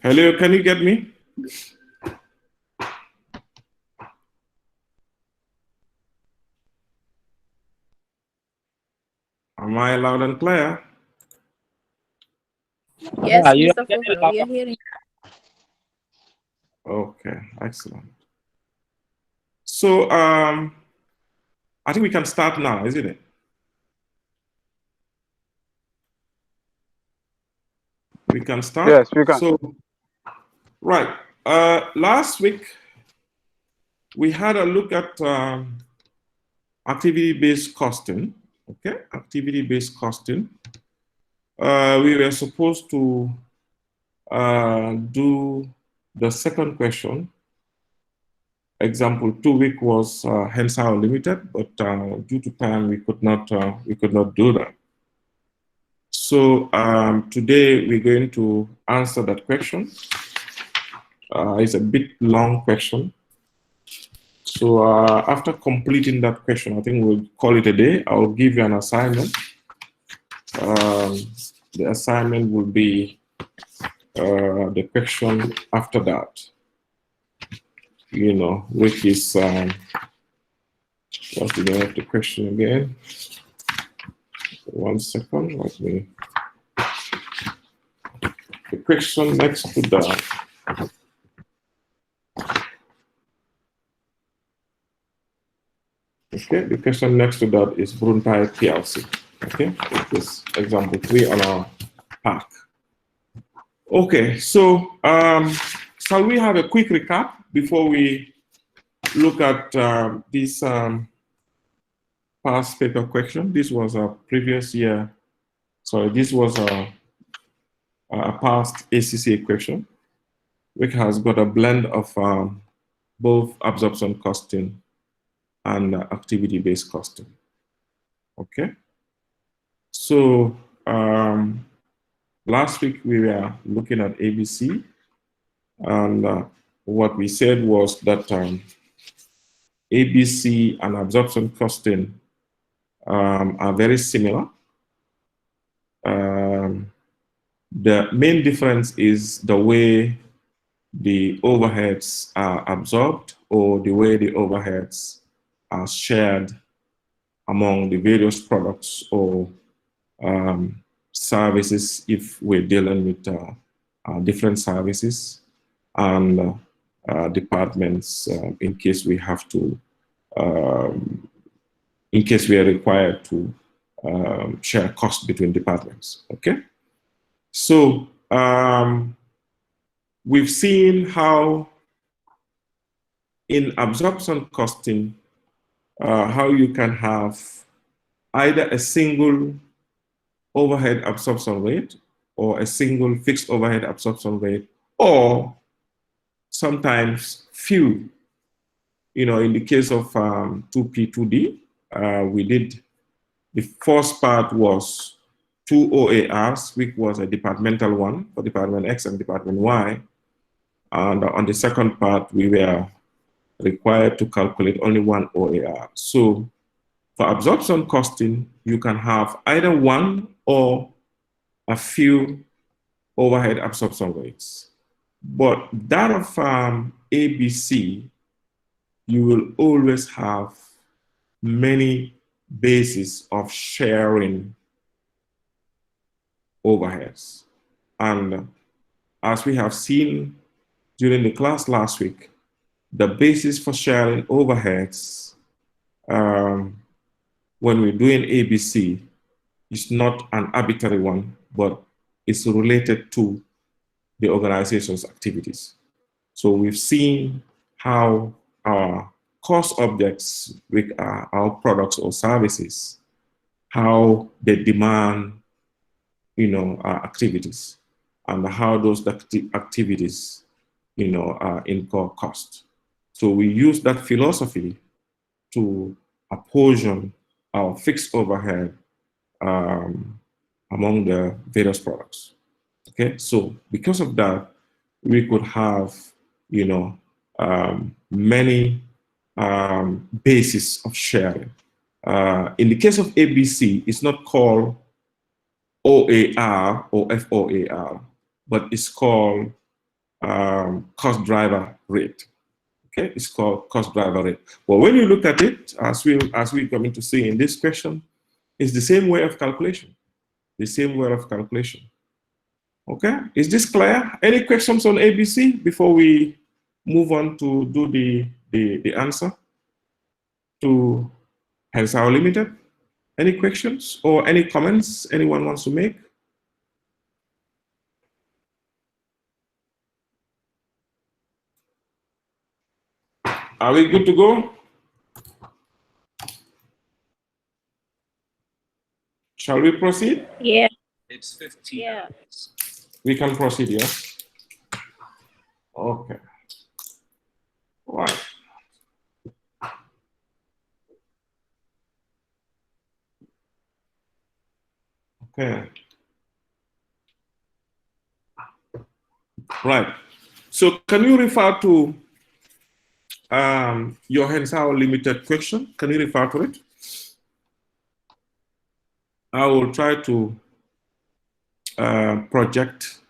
Hello, can you get me? Am I loud and clear? Yes, Yeah, Mr. Fofana, we are hearing. Okay, excellent. So I think we can start now, isn't it? We can start. yes, we can. So, right. Last week we had a look at activity-based costing. Okay, activity-based costing. We were supposed to do the second question. Example 2 week was hence how limited, but due to time we could not do that. So today we're going to answer that question. It's a bit long question. So after completing that question, I think we'll call it a day. I'll give you an assignment. The assignment will be the question after that, which is, what's the name of the question again? 1 second, let me. The question next to that. Okay, the question next to that is Brunei PLC. Okay, this example 3 on our pack. Okay, so shall we have a quick recap before we look at this past paper question? This was a previous year. Sorry, this was a past ACCA question, which has got a blend of both absorption costing and activity-based costing. Okay, so last week we were looking at ABC, and what we said was that ABC and absorption costing are very similar. The main difference is the way the overheads are absorbed or the way the overheads are shared among the various products or services if we're dealing with different services and departments in case we have to, in case we are required to share costs between departments, okay? So we've seen how in absorption costing, how you can have either a single overhead absorption rate or a single fixed overhead absorption rate, or sometimes few. In the case of 2P, 2D, we did, the first part was 2 OARs, which was a departmental one for Department X and Department Y. And on the second part, we were required to calculate only 1 OAR. So for absorption costing, you can have either one or a few overhead absorption rates. But that of ABC, you will always have many bases of sharing overheads. And as we have seen during the class last week, the basis for sharing overheads when we're doing ABC is not an arbitrary one, but it's related to the organization's activities. So we've seen how our cost objects, which are our products or services, how they demand, our activities, and how those activities, incur cost. So we use that philosophy to apportion our fixed overhead among the various products. Okay, so because of that, we could have, many bases of sharing. In the case of ABC, it's not called OAR or FOAR, but it's called cost driver rate. Okay, it's called cost driver rate. But when you look at it, as we're going to see in this question, it's the same way of calculation. The same way of calculation. Okay, is this clear? Any questions on ABC before we move on to do the answer to Hensau Limited? Any questions or any comments anyone wants to make? Are we good to go? Shall we proceed? Yeah. It's 15 Yeah. minutes. We can proceed, yeah? Okay. Right. Okay. Right. So can you refer to your Hensau Limited question? Can you refer to it? I will try to project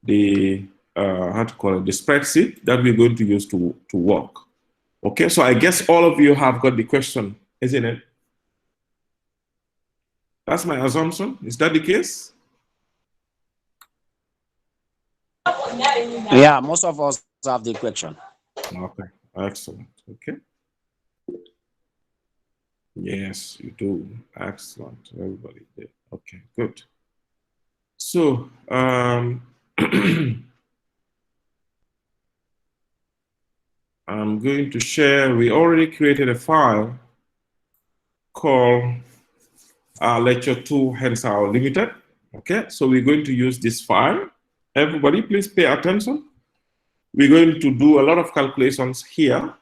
the how to call it, the spreadsheet that we're going to use to work. Okay, so I guess all of you have got the question, isn't it? That's my assumption. Is that the case? Yeah, most of us have the question. Okay, excellent. Okay. Yes, you do. Excellent. Everybody did. Okay, good. So, I'm going to share, we already created a file called Lecture 2 Hensau Limited. Okay, so we're going to use this file. Everybody, please pay attention. We're going to do a lot of calculations here.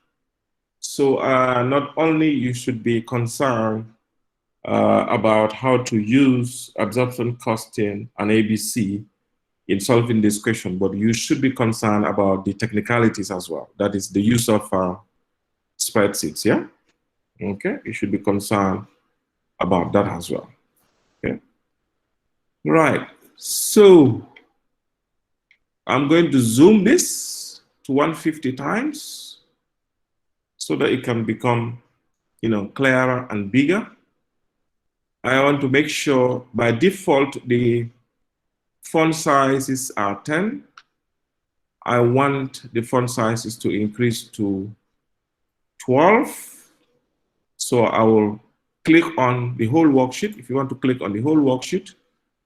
So not only you should be concerned about how to use absorption costing and ABC in solving this question, but you should be concerned about the technicalities as well. That is the use of spreadsheets, yeah? Okay, you should be concerned about that as well, okay? Right, so I'm going to zoom this to 150 times so that it can become, clearer and bigger. I want to make sure by default the font sizes are 10. I want the font sizes to increase to 12. So I will click on the whole worksheet. If you want to click on the whole worksheet,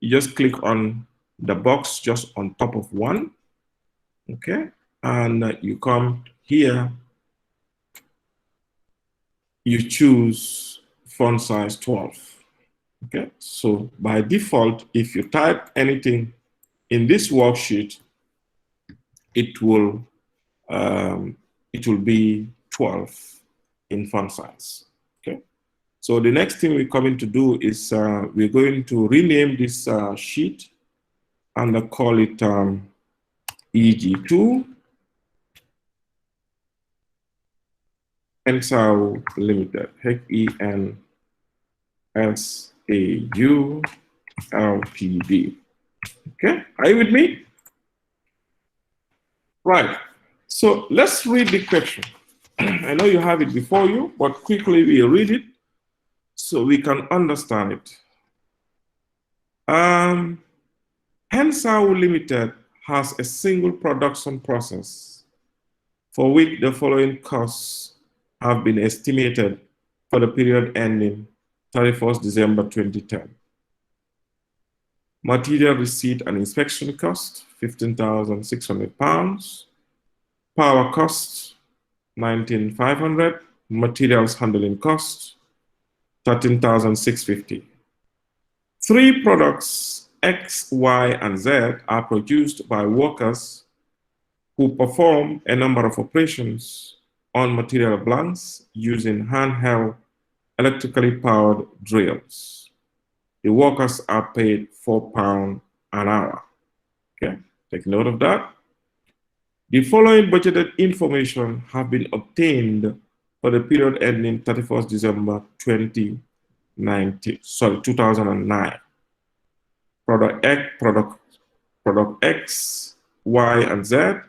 you just click on the box just on top of one. Okay, and you come here, you choose font size 12. Okay, so by default, if you type anything in this worksheet, it will be 12 in font size. Okay, so the next thing we're coming to do is we're going to rename this sheet and call it EG2 Hensau Limited, HENSAU LTD. Okay, are you with me? Right, so let's read the question. I know you have it before you, but quickly we read it so we can understand it. Hensau Limited has a single production process for which the following costs have been estimated for the period ending 31st December 2010. Material receipt and inspection cost, £15,600. Power cost, $19,500. Materials handling cost, $13,650. 3 products, X, Y, and Z, are produced by workers who perform a number of operations on material blanks using handheld electrically powered drills. The workers are paid £4 an hour. Okay, take note of that. The following budgeted information have been obtained for the period ending 31st December 2009. Product X Y, and Z.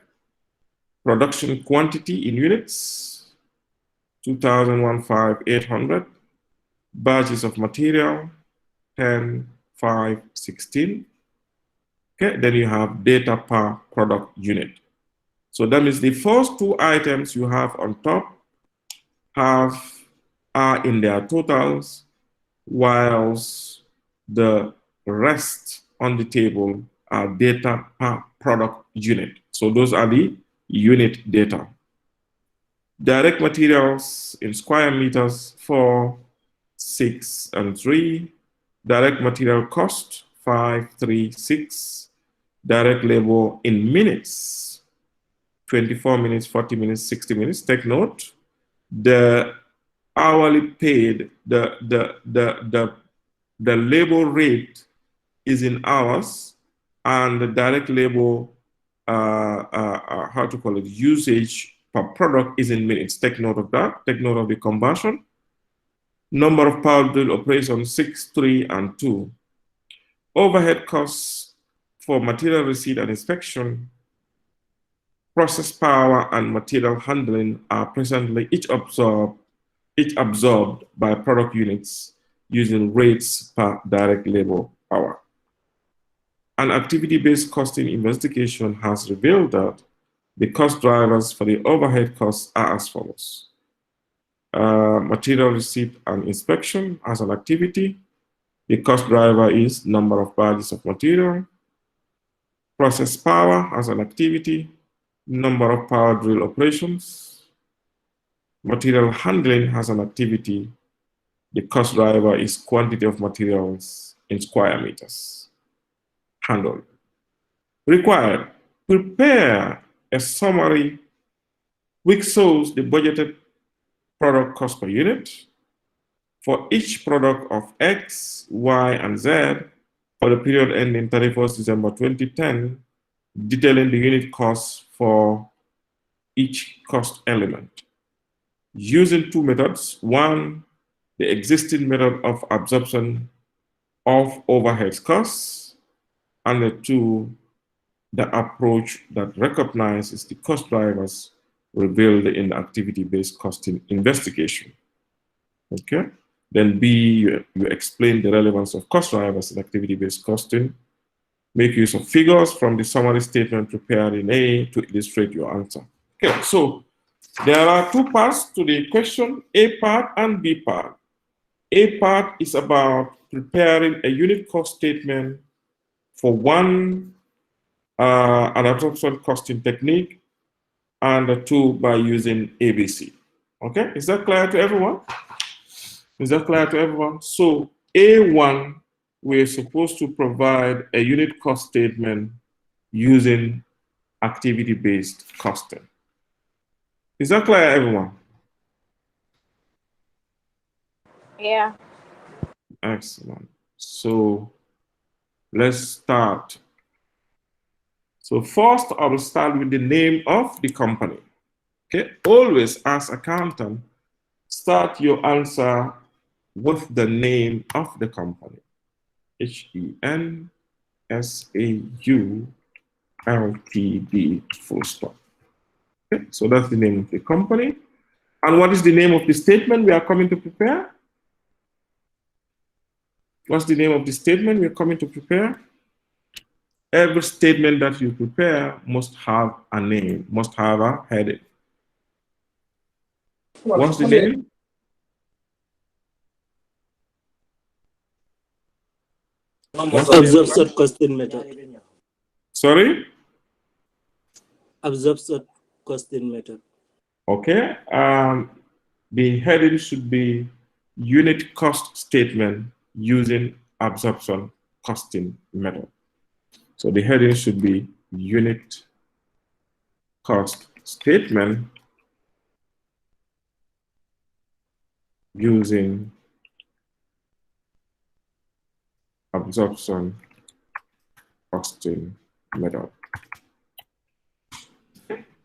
Production quantity in units, 2,015,800. Batches of material, 10, 5, 16. Okay, then you have data per product unit. So that means the first two items you have on top are in their totals, whilst the rest on the table are data per product unit. So those are the unit data. Direct materials in square meters, 4, 6, and 3. Direct material cost, 5, 3, 6. Direct labor in minutes, 24 minutes, 40 minutes, 60 minutes. Take note, the hourly paid, the labor rate is in hours, and the direct labor, how to call it, usage per product is in minutes. Take note of that. Take note of the conversion. Number of power drill operations, 6, 3, and 2. Overhead costs for material receipt and inspection, process power, and material handling are presently each absorbed by product units using rates per direct labor hour. An activity-based costing investigation has revealed that the cost drivers for the overhead costs are as follows. Material receipt and inspection as an activity. The cost driver is number of batches of material. Process power as an activity, number of power drill operations. Material handling as an activity. The cost driver is quantity of materials in square meters handled. Required, prepare a summary which shows the budgeted product cost per unit for each product of X, Y, and Z for the period ending 31st December 2010, detailing the unit costs for each cost element. Using two methods. One, the existing method of absorption of overhead costs, and the two, the approach that recognizes the cost drivers revealed in the activity-based costing investigation. Okay? Then B, you explain the relevance of cost drivers in activity-based costing. Make use of figures from the summary statement prepared in A to illustrate your answer. Okay, so there are two parts to the question, A part and B part. A part is about preparing a unit cost statement for one, an absorption costing technique, and two, by using ABC. Okay, is that clear to everyone? Is that clear to everyone? So A1, we're supposed to provide a unit cost statement using activity-based costing. Is that clear, everyone? Yeah. Excellent. So let's start. So first, I will start with the name of the company. Okay, always as accountant, start your answer with the name of the company. HENSAU Ltd, full stop. Okay, so that's the name of the company. And what is the name of the statement we are coming to prepare? What's the name of the statement we're coming to prepare? Every statement that you prepare must have a name, must have a heading. What's the name? Absorption costing method. Sorry? Absorption costing method. Okay. The heading should be unit cost statement using absorption costing method. So the heading should be unit cost statement using absorption costing method.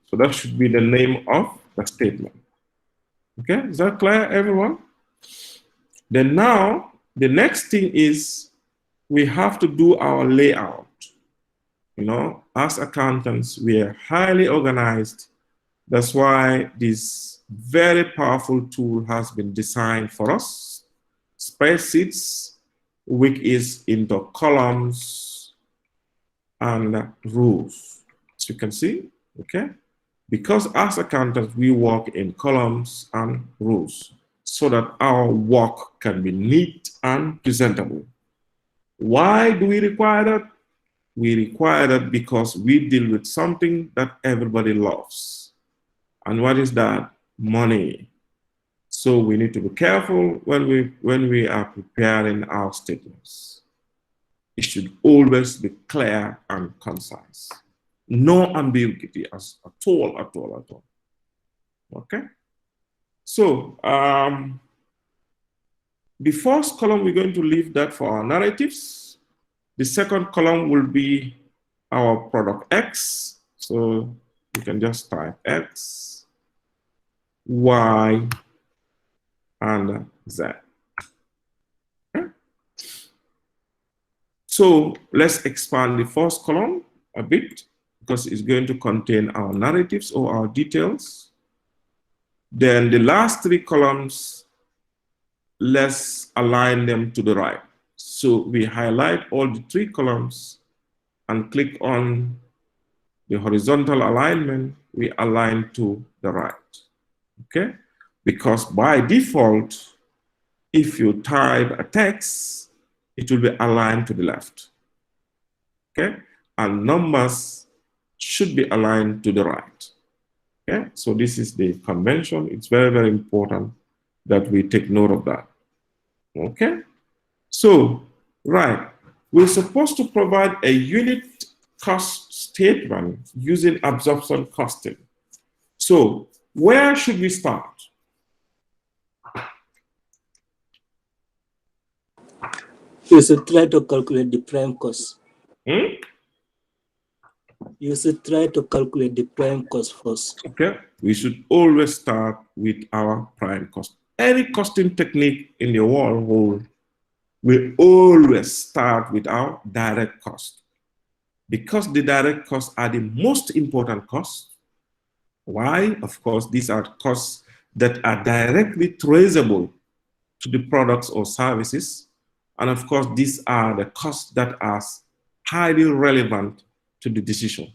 So that should be the name of the statement. Okay, is that clear, everyone? Then now, the next thing is we have to do our layout. You know, as accountants, we are highly organized. That's why this very powerful tool has been designed for us. Spreadsheets, which is into columns and rows, as you can see, okay? Because as accountants, we work in columns and rows so that our work can be neat and presentable. Why do we require that? We require that because we deal with something that everybody loves. And what is that? Money. So we need to be careful when we are preparing our statements. It should always be clear and concise. No ambiguity at all. Okay? So the first column, we're going to leave that for our narratives. The second column will be our product X. So you can just type X, Y, and Z. Okay? So let's expand the first column a bit because it's going to contain our narratives or our details. Then the last three columns, let's align them to the right. So we highlight all the three columns and click on the horizontal alignment, we align to the right, okay? Because by default, if you type a text, it will be aligned to the left, okay? And numbers should be aligned to the right, okay? So this is the convention. It's very, very important that we take note of that, okay? So, right, we're supposed to provide a unit cost statement using absorption costing. So, where should we start? You should try to calculate the prime cost. You should try to calculate the prime cost first. Okay, we should always start with our prime cost. Any costing technique in the world will always start with our direct cost, because the direct costs are the most important costs. Why? Of course, these are costs that are directly traceable to the products or services. And of course, these are the costs that are highly relevant to the decision.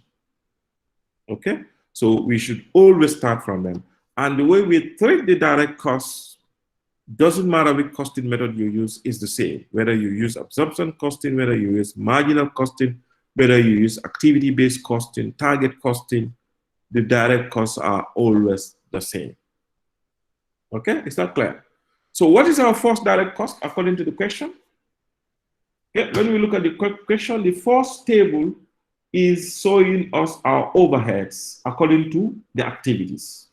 Okay? So we should always start from them. And the way we treat the direct costs, doesn't matter which costing method you use, is the same. Whether you use absorption costing, whether you use marginal costing, whether you use activity-based costing, target costing, the direct costs are always the same. Okay, is that clear? So what is our first direct cost according to the question? Okay, when we look at the question, the first table is showing us our overheads according to the activities.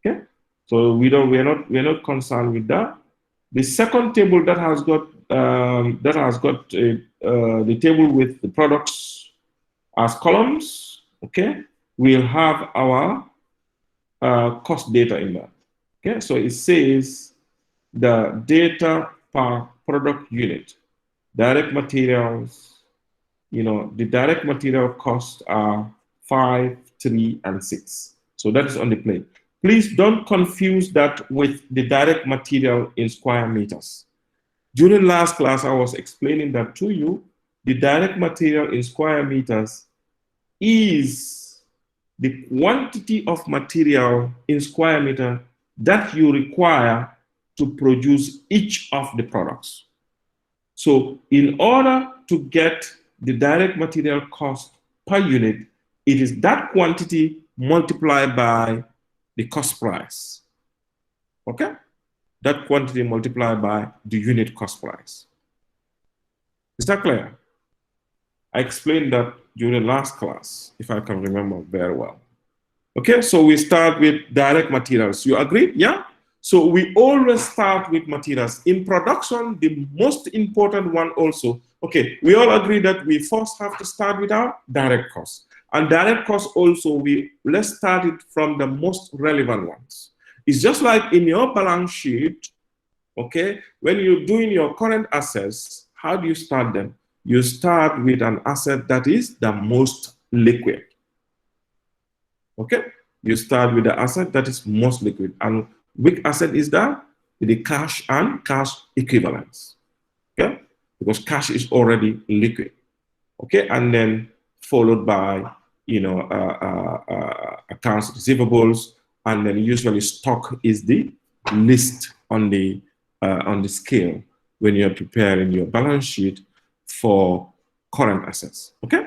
Okay, so we're not concerned with that. The second table that has got the table with the products as columns. Okay, we'll have our cost data in that. Okay, so it says the data per product unit, direct materials. You know, the direct material costs are 5, 3, and 6. So that is on the plate. Please don't confuse that with the direct material in square meters. During last class, I was explaining that to you. The direct material in square meters is the quantity of material in square meter that you require to produce each of the products. So in order to get the direct material cost per unit, it is that quantity multiplied by the cost price. Okay? That quantity multiplied by the unit cost price. Is that clear? I explained that during last class, if I can remember very well. Okay, so we start with direct materials. You agree? Yeah? So we always start with materials. In production, the most important one also, okay, we all agree that we first have to start with our direct costs. And direct costs also, let's start it from the most relevant ones. It's just like in your balance sheet, okay, when you're doing your current assets, how do you start them? you start with an asset that is the most liquid. Okay? You start with the asset that is most liquid. And which asset is that? The cash and cash equivalents. Okay? Because cash is already liquid. Okay? And then followed by, accounts receivables, and then usually stock is the list on the scale when you're preparing your balance sheet for current assets. Okay?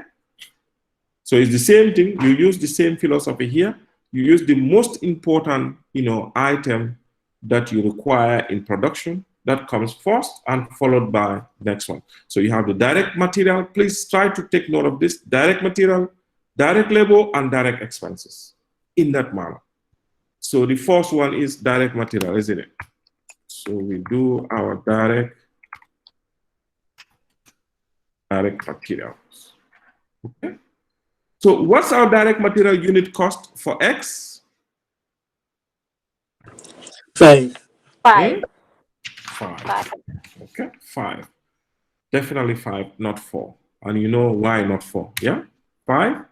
So it's the same thing. You use the same philosophy here. You use the most important, item that you require in production. That comes first and followed by next one. So you have the direct material. Please try to take note of this. Direct material, direct labor, and direct expenses in that manner. So the first one is direct material, isn't it? So we do our direct materials. Okay. So what's our direct material unit cost for X? 5. 5. 5. Okay, 5. Definitely 5, not 4. And you know why not 4? Yeah? 5.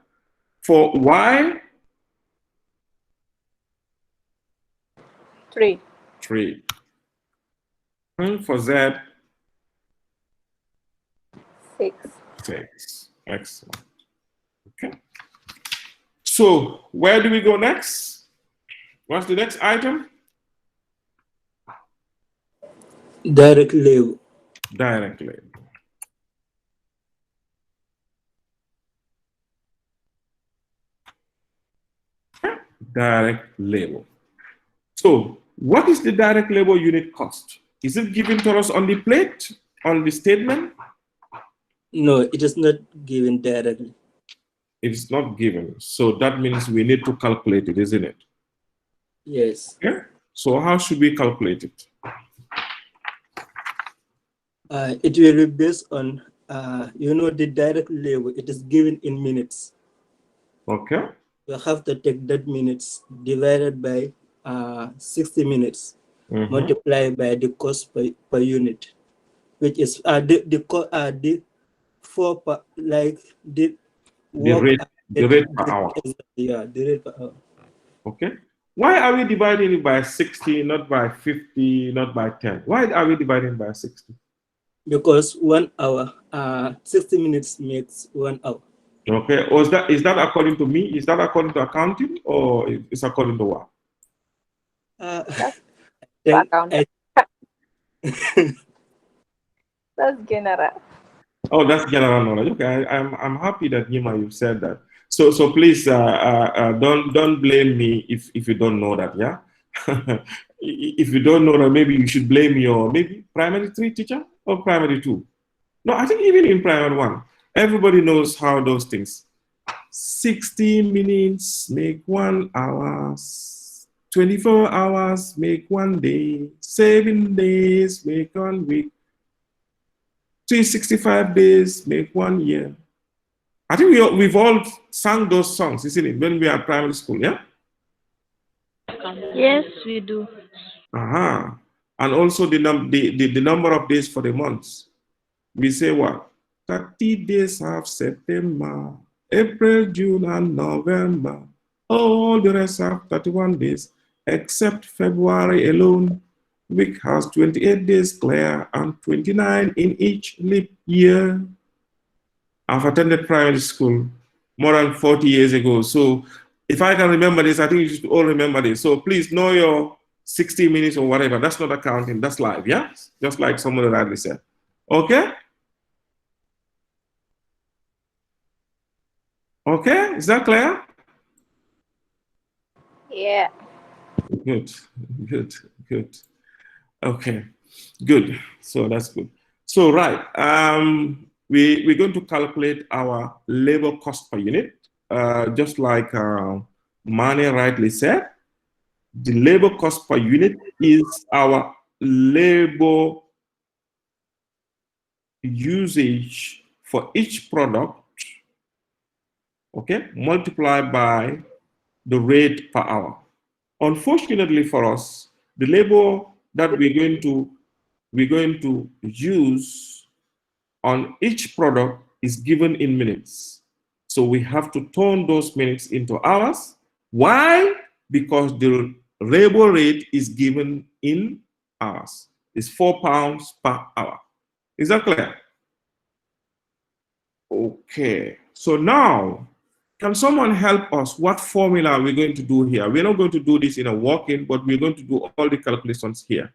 For Y? 3. 3. And for Z? 6. 6. Excellent. Okay. So where do we go next? What's the next item? Direct labor. Direct labor. Direct labor. So what is the direct labor unit cost? Is it given to us on the plate, on the statement? No, it is not given directly. It's not given. So that means we need to calculate it, isn't it? Yes. Okay. So how should we calculate it? It will be based on, the direct labor. It is given in minutes. Okay. You have to take that minutes divided by 60 minutes, multiplied by the cost per unit, which is the 4 per, like the work. The rate per hour. Yeah, the rate per hour. Okay. Why are we dividing it by 60, not by 50, not by 10? Why are we dividing by 60? Because 1 hour, 60 minutes makes 1 hour. Okay. Or is that according to me? Is that according to accounting, or is according to what? That's general. Oh, that's general knowledge. Okay, I'm happy that Nima, you said that. So please don't blame me if you don't know that. Yeah. If you don't know that, maybe you should blame your maybe primary 3 teacher or primary 2. No, I think even in primary 1, everybody knows how those things. 60 minutes make 1 hour. 24 hours make 1 day. 7 days make 1 week. 365 days make 1 year. I think we've all sung those songs, isn't it, when we are at primary school, yeah? Yes, we do. And also the number of days for the months. We say what? 30 days of September, April, June, and November. All the rest have 31 days, except February alone, which has 28 days clear and 29 in each leap year. I've attended primary school more than 40 years ago. So if I can remember this, I think you should all remember this. So please know your 60 minutes or whatever. That's not accounting, that's live, yeah? Just like someone rightly said. Okay? Okay, is that clear? Yeah. Good. Okay, good. So that's good. So right, we're going to calculate our labor cost per unit, just like Mane rightly said. The labor cost per unit is our labor usage for each product, okay, multiplied by the rate per hour. Unfortunately for us, the labor that we're going to use on each product is given in minutes. So we have to turn those minutes into hours. Why? Because the labor rate is given in hours. It's £4 per hour. Is that clear? Okay. So now, can someone help us? What formula are we going to do here? We're not going to do this in a walk-in, but we're going to do all the calculations here.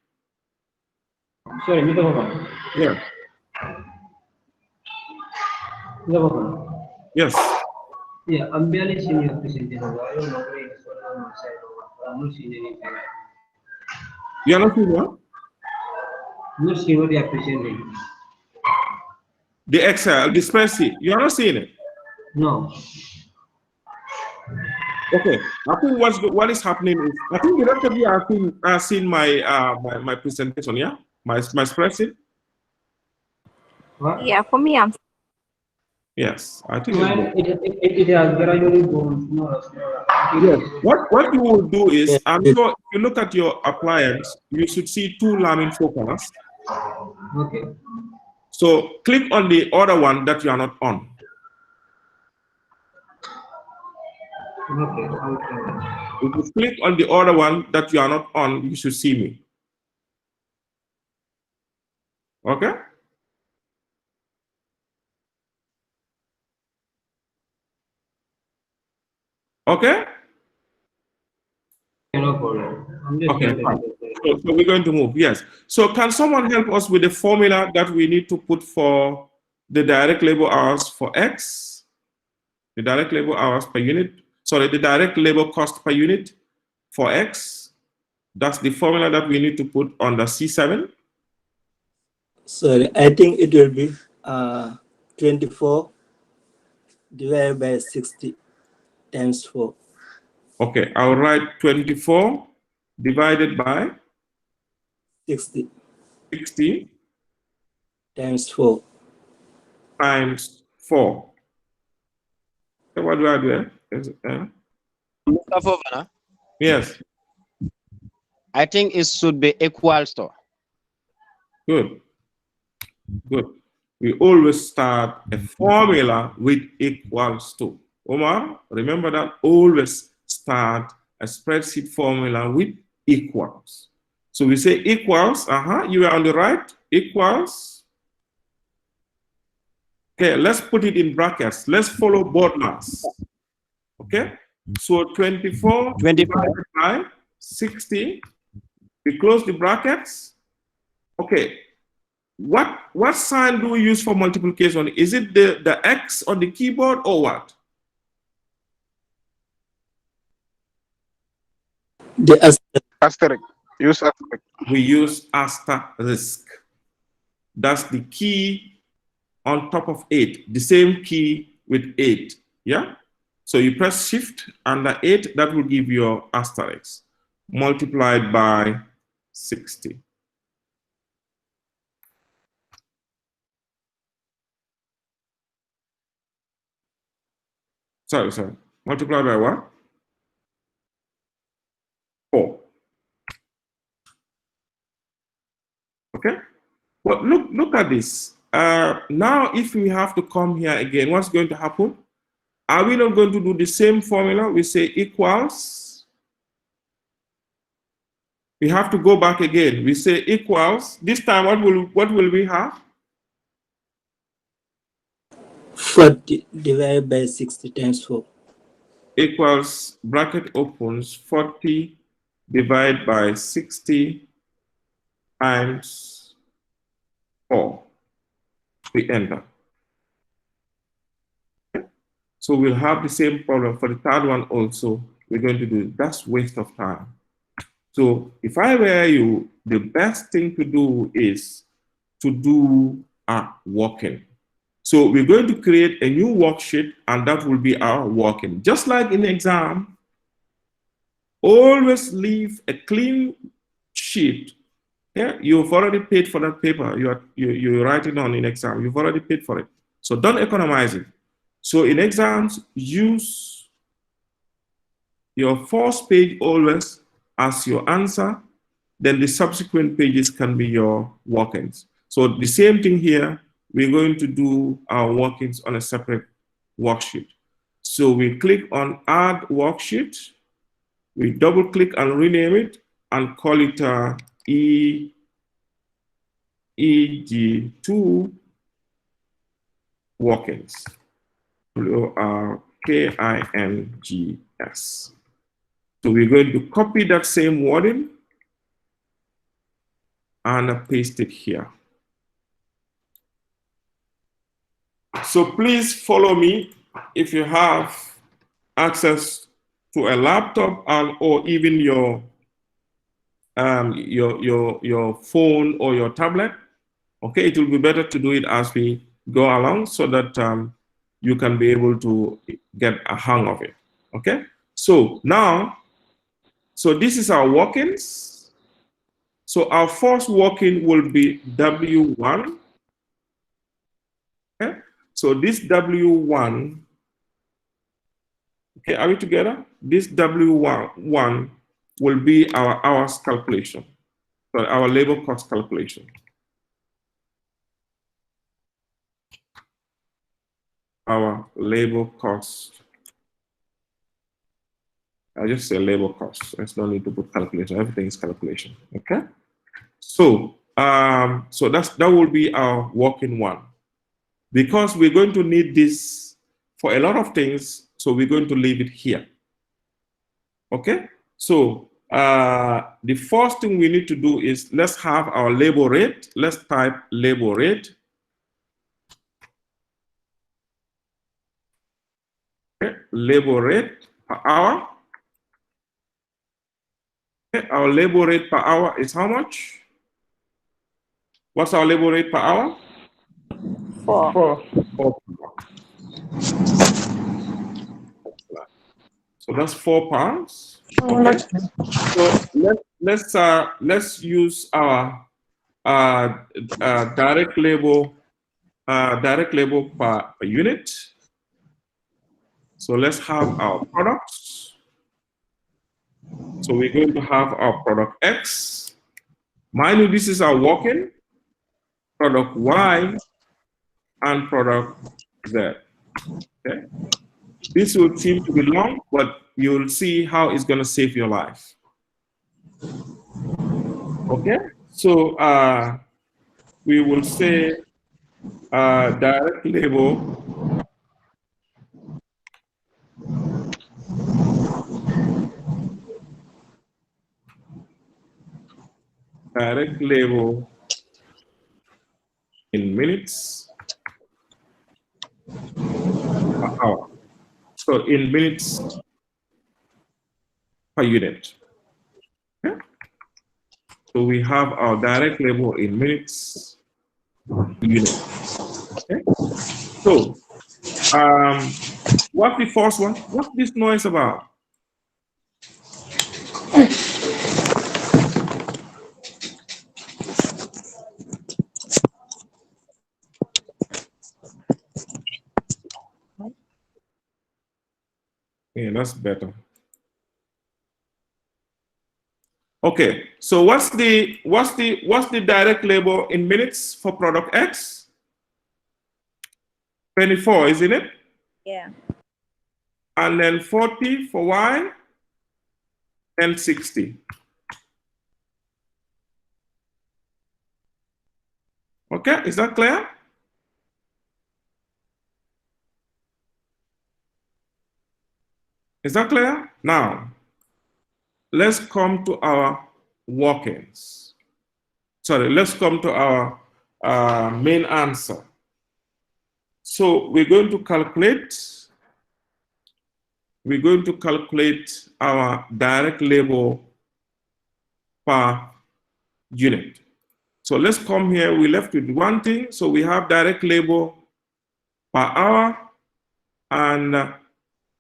Sorry, Mr. Yeah. Yes. Yeah, I'm barely senior presentation. I don't know where it's on my side. I'm not seeing anything. You're not seeing what? I'm not seeing what they are presenting. The Excel, the spreadsheet. You're not seeing it. No. Okay. I think what is happening is, I think the rest of you are seeing my my presentation, yeah? My spreadsheet? What? Yeah, for me, I'm Yes, I think Well, it has gradually gone smaller. yes. What you will do is, Yeah. I'm sure if you look at your appliance, you should see 2 lamin focus. Okay. So click on the other one that you are not on. Okay. I'll try that. If you click on the other one that you are not on, you should see me. Okay? Okay? No problem. I'm just Okay, trying to fine. do it. So we're going to move, yes. So can someone help us with the formula that we need to put for the direct labor hours for X? The direct labor hours per unit, sorry, the direct labor cost per unit for X. That's the formula that we need to put on the C7. Sorry, I think it will be 24 divided by 60 times 4. Okay, I'll write 24 divided by 60 60 times 4. times 4. So what do I do? Mr. Fofana, Yes, I think it should be equals to. good, good. We always start a formula with equals to. Omar, remember that? Always start a spreadsheet formula with equals. So we say equals, you are on the right, equals. Okay, let's put it in brackets. Let's follow both laws. Okay, so 24 divided by 60. We close the brackets. Okay, what sign do we use for multiplication? Is it the X on the keyboard or what? The Asterisk. Use asterisk. We use asterisk. That's the key on top of 8, the same key with 8. Yeah? So you press shift under 8, that will give you your asterisk multiplied by 60. Sorry. Multiplied by what? 4. Okay? Well, look at this. Now, if we have to come here again, what's going to happen? Are we not going to do the same formula? We say equals. We have to go back again. We say equals. This time, what will we have? 40 divided by 60 times 4. Equals, bracket opens, 40 divided by 60 times 4. We enter. Okay. So we'll have the same problem for the third one also. We're going to do it. That's waste of time. So if I were you, the best thing to do is to do a walk-in. So we're going to create a new worksheet, and that will be our walk-in. Just like in exam, always leave a clean sheet. Yeah, you've already paid for that paper you're writing on in exam. You've already paid for it. So don't economize it. So in exams, use your first page always as your answer. Then the subsequent pages can be your walk-ins. So the same thing here, we're going to do our workings on a separate worksheet. So we click on Add Worksheet. We double click and rename it and call it EG2 workings. WRKINGS. So we're going to copy that same wording and paste it here. So please follow me if you have access to a laptop or even your phone or your tablet. Okay, it will be better to do it as we go along so that you can be able to get a hang of it. Okay, so now, so this is our workings. So our first working will be W1. Okay, so this W1, okay, are we together? This W1 will be our hours calculation, so our labor cost calculation. Our labor cost. I just say labor cost. There's no need to put calculation. Everything is calculation. Okay. So so that will be our working one. Because we're going to need this for a lot of things, so we're going to leave it here. Okay. So the first thing we need to do is let's have our labor rate. Let's type labor rate. Okay. Labor rate per hour. Okay. Our labor rate per hour is how much? What's our labor rate per hour? 4. 4. So that's £4. Okay. So let's use our direct labor per unit. So let's have our products. So we're going to have our product X. Mind you, this is our working product Y and product Z. Okay. This will seem to be long, but you'll see how it's going to save your life. Okay, so we will say direct labor in minutes per hour. So in minutes per unit. Okay? So we have our direct labor in minutes per unit. Okay? So what's the first one? What's this noise about? Yeah, that's better. Okay, so what's the direct labor in minutes for product X? 24, isn't it? Yeah. And then 40 for Y and 60. Okay, is that clear? Is that clear? Now, let's come to our workings. Sorry, let's come to our main answer. So we're going to calculate our direct labor per unit. So let's come here. We left with one thing. So we have direct labor per hour. And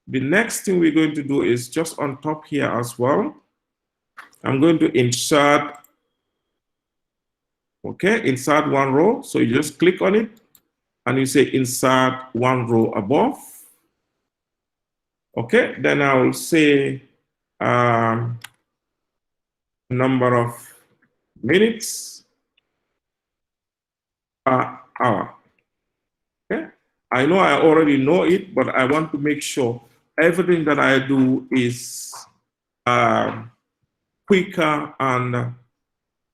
the next thing we're going to do is just on top here as well. I'm going to insert, okay, insert one row. So you just click on it and you say insert one row above. Okay, then I will say number of minutes per hour. I know I already know it, but I want to make sure everything that I do is quicker and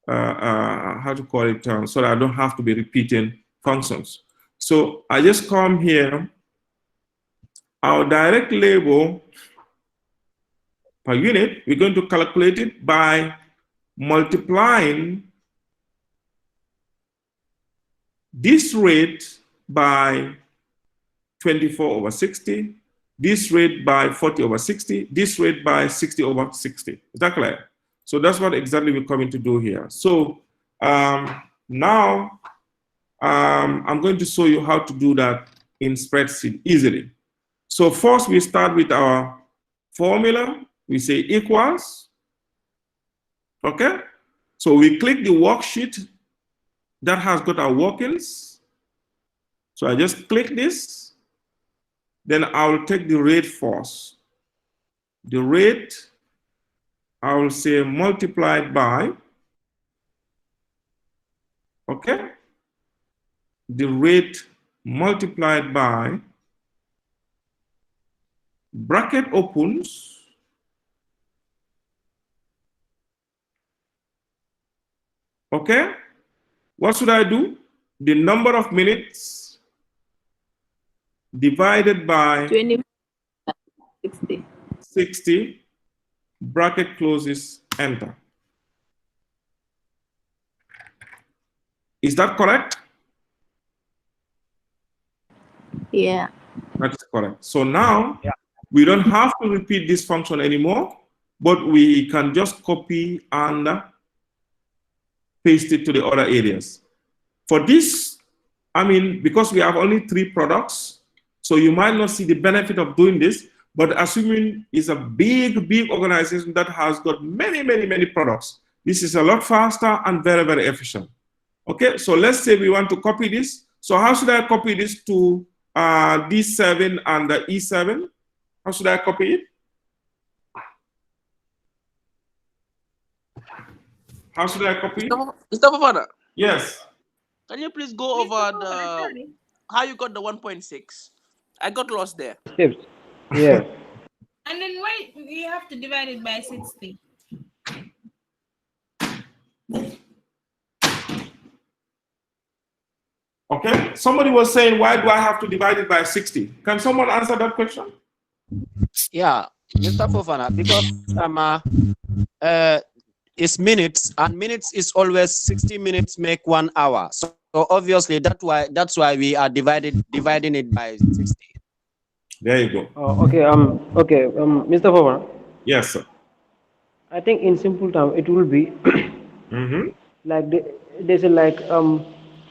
how to call it, so that I don't have to be repeating functions. So I just come here, our direct labor per unit, we're going to calculate it by multiplying this rate by 24/60, this rate by 40/60, this rate by 60/60. Is that clear? So that's what exactly we're coming to do here. So now I'm going to show you how to do that in spreadsheet easily. So first we start with our formula. We say equals. Okay? So we click the worksheet that has got our workings. So I just click this. Then I'll take the rate first. The rate, I will say multiplied by, okay? The rate multiplied by, bracket opens, okay? What should I do? The number of minutes divided by 20, 60. 60, bracket closes, enter. Is that correct? Yeah. That is correct. So now we don't have to repeat this function anymore, but we can just copy and paste it to the other areas. For this, I mean, because we have only 3 products, so you might not see the benefit of doing this, but assuming it's a big, big organization that has got many, many, many products, this is a lot faster and very, very efficient. Okay, so let's say we want to copy this. So how should I copy this to D7 and the E7? How should I copy it? How should I copy it? Mr. Fofana, Yes. can you please go over how you got the 1.6? I got lost there. Yeah. And then why you have to divide it by 60? Okay, somebody was saying, why do I have to divide it by 60? Can someone answer that question? Yeah, Mr. Fofana, because it's minutes, and minutes is always 60 minutes make 1 hour. So obviously that's why we are dividing it by 60. There you go. Okay. Mr. Fofana. Yes, sir. I think in simple terms it will be like there's like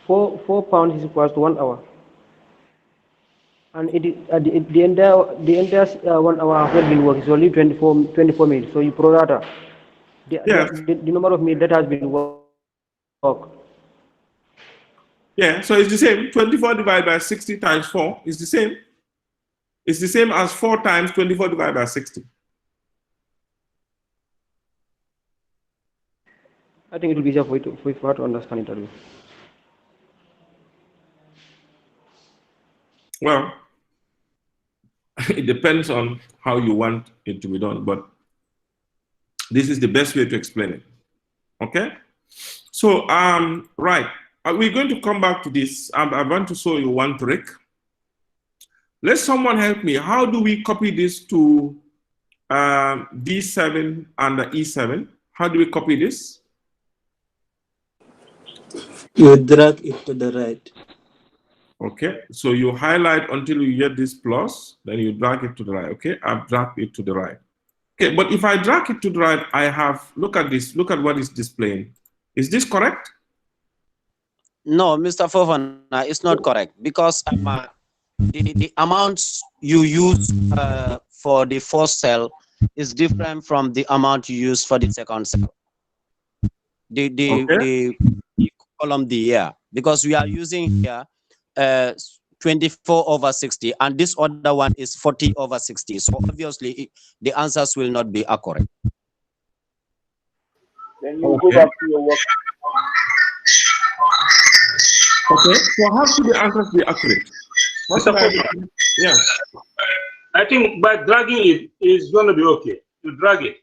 4 pounds is equals to 1 hour, and the entire 1 hour has been work is only 24 minutes. So you pro rata the number of minutes that has been worked. Yeah, so it's the same. 24 divided by 60 times 4 is the same. It's the same as 4 times 24 divided by 60. I think it will be easier for you to understand it. Well, it depends on how you want it to be done, but this is the best way to explain it. Okay? So, right. We're going to come back to this. I want to show you one trick. Let someone help me. How do we copy this to D7 and the E7? How do we copy this? You drag it to the right. Okay, so you highlight until you get this plus, then you drag it to the right. Okay, I've dragged it to the right. Okay, but if I drag it to the right, I have, look at this, look at what is displaying. Is this correct? No, Mr. Fofana, it's not correct, because the amounts you use for the first cell is different from the amount you use for the second cell. The column D, yeah, because we are using here 24/60, and this other one is 40/60. So obviously the answers will not be accurate. Then you go back to your work. Okay, so how should the answers be accurate? What should I do? Yes. I think by dragging it is going to be okay. You drag it.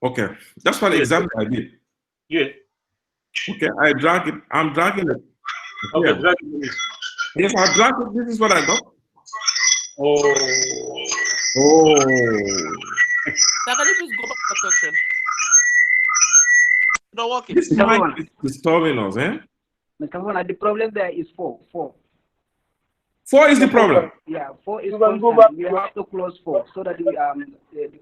Okay. That's what exactly I did. Yeah. Okay, I drag it. I'm dragging it. Okay, Yeah. drag it. Yes, I drag it. This is what I got. Oh. Oh. Sir, can you please go back to the question? It's not working. This mic is disturbing us, eh? Mr. Fofana, the problem there is 4. 4 is the problem. Yeah, 4 is You can go constant. back. We have to close 4 so that we the calculation